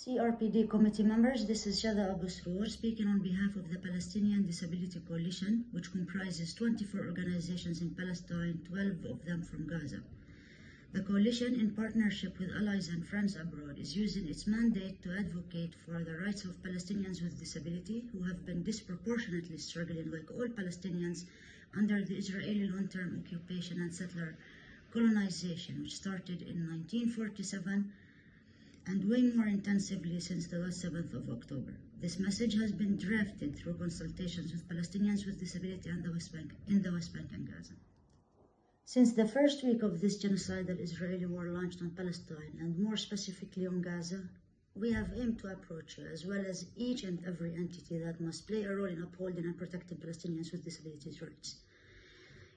CRPD committee members, this is Shatha Abusrour speaking on behalf of the Palestinian Disability Coalition, which comprises 24 organizations in Palestine, 12 of them from Gaza. The coalition, in partnership with allies and friends abroad, is using its mandate to advocate for the rights of Palestinians with disability who have been disproportionately struggling, like all Palestinians, under the Israeli long-term occupation and settler colonization, which started in 1947 and way more intensively since the last 7th of October. This message has been drafted through consultations with Palestinians with disability in the West Bank and Gaza. Since the first week of this genocidal Israeli war launched on Palestine, and more specifically on Gaza, we have aimed to approach you, as well as each and every entity that must play a role in upholding and protecting Palestinians with disabilities' rights.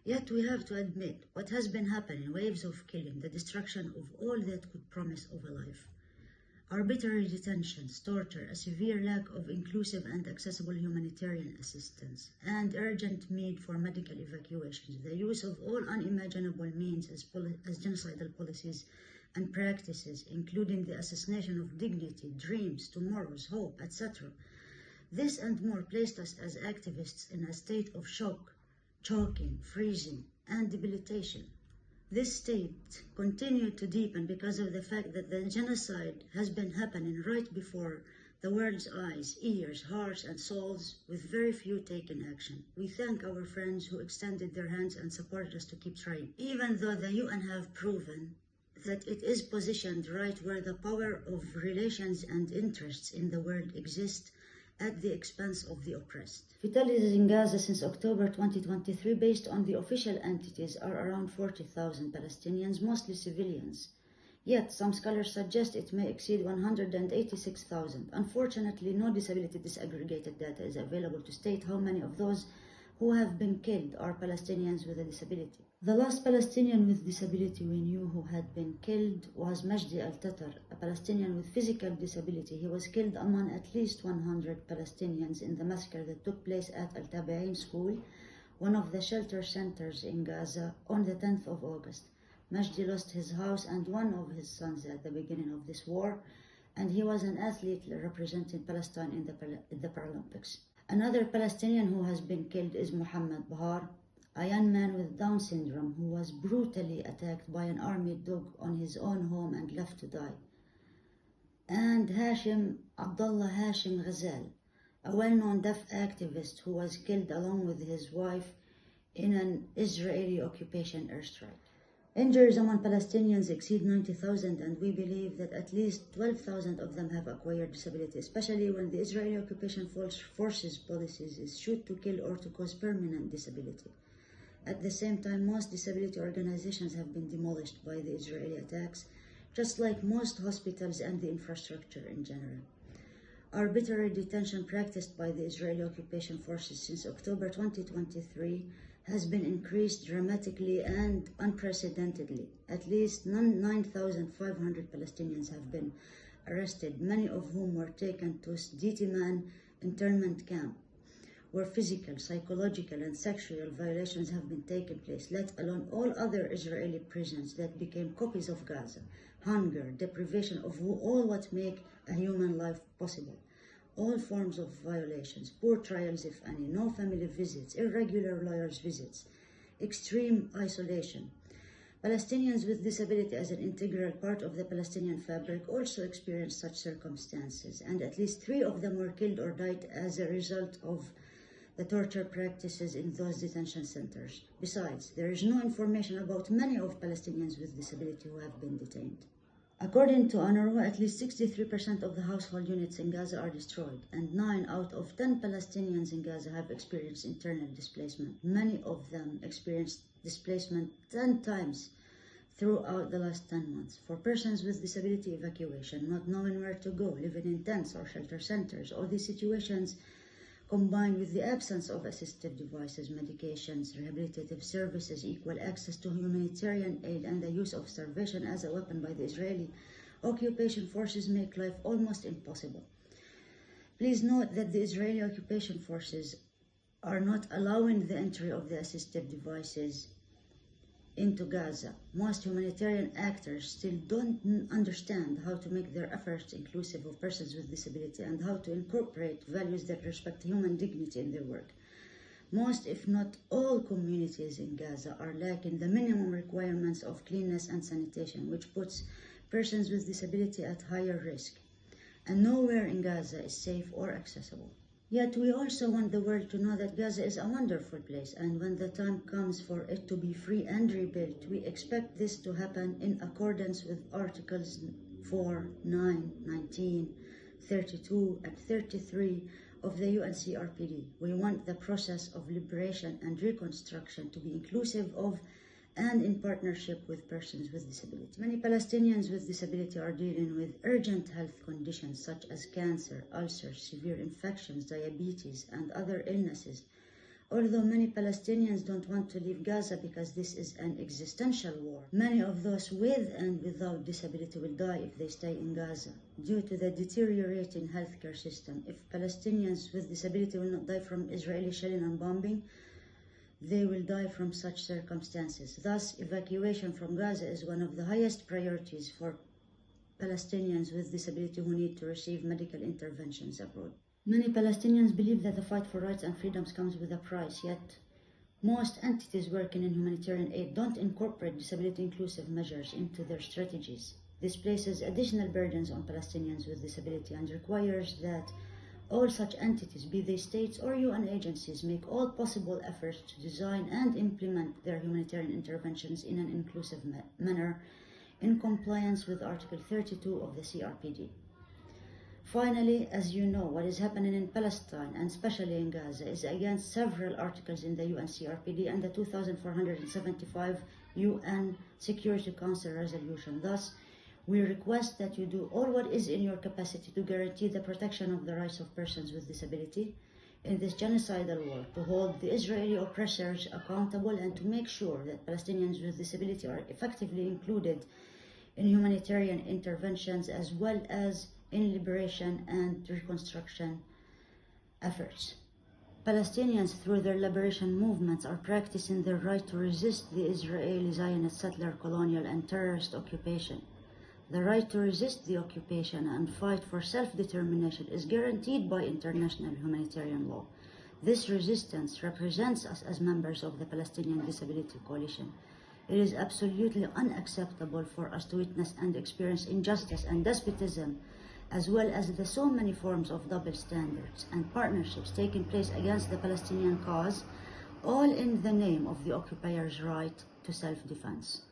Yet we have to admit what has been happening: waves of killing, the destruction of all that could promise of a life. Arbitrary detentions, torture, a severe lack of inclusive and accessible humanitarian assistance, and urgent need for medical evacuations, the use of all unimaginable means as genocidal policies and practices, including the assassination of dignity, dreams, tomorrows, hope, etc. This and more placed us as activists in a state of shock, choking, freezing, and debilitation. This state continued to deepen because of the fact that the genocide has been happening right before the world's eyes, ears, hearts, and souls, with very few taking action. We thank our friends who extended their hands and supported us to keep trying, even though the UN have proven that it is positioned right where the power of relations and interests in the world exist, at the expense of the oppressed. Fatalities in Gaza since October 2023, based on the official entities, are around 40,000 Palestinians, mostly civilians. Yet, some scholars suggest it may exceed 186,000. Unfortunately, no disability disaggregated data is available to state how many of those who have been killed are Palestinians with a disability. The last Palestinian with disability we knew who had been killed was Majdi al-Tatar, a Palestinian with physical disability. He was killed among at least 100 Palestinians in the massacre that took place at Al-Tabi'in school, one of the shelter centers in Gaza, on the 10th of August. Majdi lost his house and one of his sons at the beginning of this war, and he was an athlete representing Palestine in the Paralympics. Another Palestinian who has been killed is Muhammad Bahar, a young man with Down syndrome who was brutally attacked by an army dog on his own home and left to die. And Abdullah Hashim Ghazal, a well-known deaf activist who was killed along with his wife in an Israeli occupation airstrike. Injuries among Palestinians exceed 90,000, and we believe that at least 12,000 of them have acquired disability, especially when the Israeli occupation forces policies is shoot to kill or to cause permanent disability. At the same time, most disability organizations have been demolished by the Israeli attacks, just like most hospitals and the infrastructure in general. Arbitrary detention practiced by the Israeli occupation forces since October 2023 has been increased dramatically and unprecedentedly. At least 9,500 Palestinians have been arrested, many of whom were taken to Sdetiman internment camp, where physical, psychological, and sexual violations have been taking place, let alone all other Israeli prisons that became copies of Gaza. Hunger, deprivation of all what make a human life possible. All forms of violations, poor trials if any, no family visits, irregular lawyers' visits, extreme isolation. Palestinians with disability as an integral part of the Palestinian fabric also experienced such circumstances, and at least 3 of them were killed or died as a result of the torture practices in those detention centers. Besides, there is no information about many of Palestinians with disability who have been detained. According to UNRWA, at least 63% of the household units in Gaza are destroyed, and 9 out of 10 Palestinians in Gaza have experienced internal displacement. Many of them experienced displacement 10 times throughout the last 10 months. For persons with disability, evacuation, not knowing where to go, living in tents or shelter centers, all these situations combined with the absence of assistive devices, medications, rehabilitative services, equal access to humanitarian aid, and the use of starvation as a weapon by the Israeli occupation forces make life almost impossible. Please note that the Israeli occupation forces are not allowing the entry of the assistive devices into Gaza. Most humanitarian actors still don't understand how to make their efforts inclusive of persons with disability and how to incorporate values that respect human dignity in their work. Most, if not all, communities in Gaza are lacking the minimum requirements of cleanliness and sanitation, which puts persons with disability at higher risk. And nowhere in Gaza is safe or accessible. Yet we also want the world to know that Gaza is a wonderful place, and when the time comes for it to be free and rebuilt, we expect this to happen in accordance with Articles 4, 9, 19, 32, and 33 of the UNCRPD. We want the process of liberation and reconstruction to be inclusive of and in partnership with persons with disability. Many Palestinians with disability are dealing with urgent health conditions such as cancer, ulcers, severe infections, diabetes, and other illnesses. Although many Palestinians don't want to leave Gaza because this is an existential war, many of those with and without disability will die if they stay in Gaza due to the deteriorating healthcare system. If Palestinians with disability will not die from Israeli shelling and bombing, they will die from such circumstances. Thus, evacuation from Gaza is one of the highest priorities for Palestinians with disability who need to receive medical interventions abroad. Many Palestinians believe that the fight for rights and freedoms comes with a price, yet most entities working in humanitarian aid don't incorporate disability-inclusive measures into their strategies. This places additional burdens on Palestinians with disability and requires that all such entities, be they states or UN agencies, make all possible efforts to design and implement their humanitarian interventions in an inclusive manner in compliance with Article 32 of the CRPD. Finally, as you know, what is happening in Palestine, and especially in Gaza, is against several articles in the UNCRPD and the 2475 UN Security Council resolution. Thus, we request that you do all what is in your capacity to guarantee the protection of the rights of persons with disability in this genocidal war, to hold the Israeli oppressors accountable, and to make sure that Palestinians with disability are effectively included in humanitarian interventions as well as in liberation and reconstruction efforts. Palestinians, through their liberation movements, are practicing their right to resist the Israeli Zionist settler, colonial, and terrorist occupation. The right to resist the occupation and fight for self-determination is guaranteed by international humanitarian law. This resistance represents us as members of the Palestinian Disability Coalition. It is absolutely unacceptable for us to witness and experience injustice and despotism, as well as the so many forms of double standards and partnerships taking place against the Palestinian cause, all in the name of the occupier's right to self-defense.